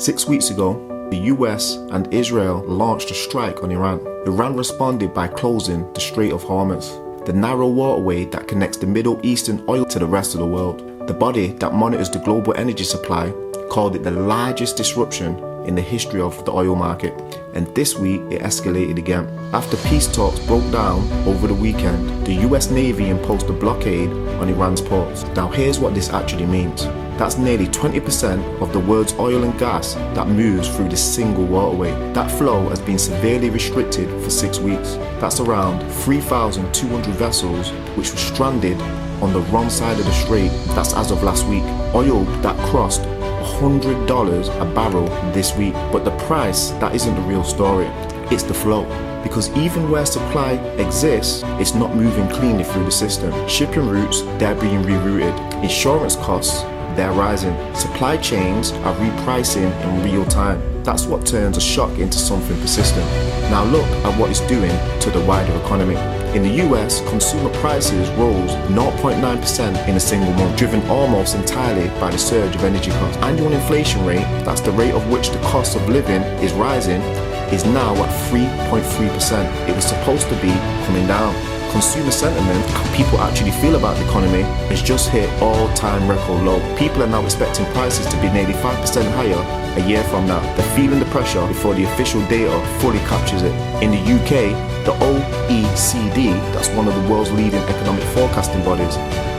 6 weeks ago, the US and Israel launched a strike on Iran. Iran responded by closing the Strait of Hormuz, the narrow waterway that connects the Middle Eastern oil to the rest of the world. The body that monitors the global energy supply called it the largest disruption in the history of the oil market, and this week it escalated again. After peace talks broke down over the weekend, the US Navy imposed a blockade on Iran's ports. Now here's what this actually means. That's nearly 20% of the world's oil and gas that moves through this single waterway. That flow has been severely restricted for 6 weeks. That's around 3,200 vessels which were stranded on the wrong side of the strait. That's as of last week. Oil that crossed $100 a barrel this week. But the price, that isn't the real story. It's the flow. Because even where supply exists, it's not moving cleanly through the system. Shipping routes, they're being rerouted. Insurance costs, they're rising. Supply chains are repricing in real time. That's what turns a shock into something persistent. Now look at what it's doing to the wider economy. In the US, consumer prices rose 0.9% in a single month, driven almost entirely by the surge of energy costs. Annual inflation rate, that's the rate of which the cost of living is rising, is now at 3.3%. It was supposed to be coming down. Consumer sentiment, how people actually feel about the economy, has just hit all-time record low. People are now expecting prices to be nearly 5% higher a year from now. They're feeling the pressure before the official data fully captures it. In the UK, the OECD, that's one of the world's leading economic forecasting bodies,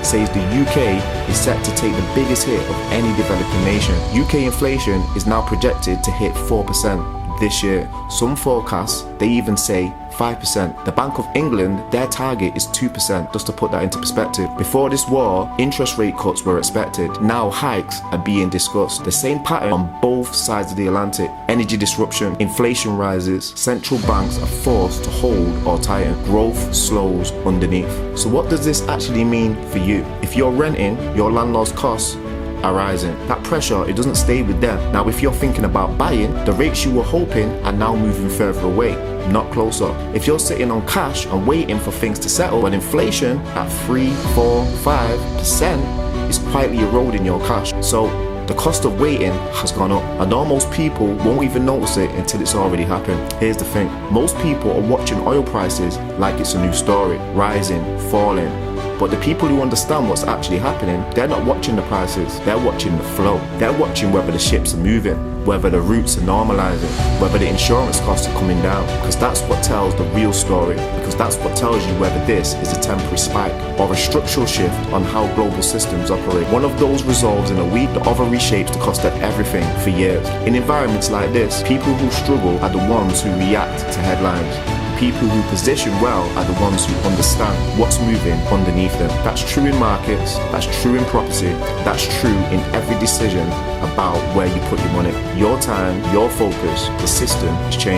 says the UK is set to take the biggest hit of any developing nation. UK inflation is now projected to hit 4% this year. Some forecasts, they even say 5%. The Bank of England, their target is 2%, just to put that into perspective. Before this war, interest rate cuts were expected. Now hikes are being discussed. The same pattern on both sides of the Atlantic. Energy disruption, inflation rises, central banks are forced to hold or tighten. Growth slows underneath. So what does this actually mean for you? If you're renting, your landlord's costs are rising. That pressure, it doesn't stay with them. Now if you're thinking about buying, the rates you were hoping are now moving further away, not closer. If you're sitting on cash and waiting for things to settle, when inflation at 3, 4, 5% is quietly eroding your cash. So the cost of waiting has gone up, and almost people won't even notice it until it's already happened. Here's the thing, most people are watching oil prices like it's a new story, rising, falling. But the people who understand what's actually happening, they're not watching the prices, they're watching the flow. They're watching whether the ships are moving, whether the routes are normalizing, whether the insurance costs are coming down, because that's what tells the real story, because that's what tells you whether this is a temporary spike or a structural shift on how global systems operate. One of those resolves in a week, the other reshapes the cost of everything for years. In environments like this, people who struggle are the ones who react to headlines. People who position well are the ones who understand what's moving underneath them. That's true in markets, that's true in property, that's true in every decision about where you put your money. Your time, your focus, the system is changing.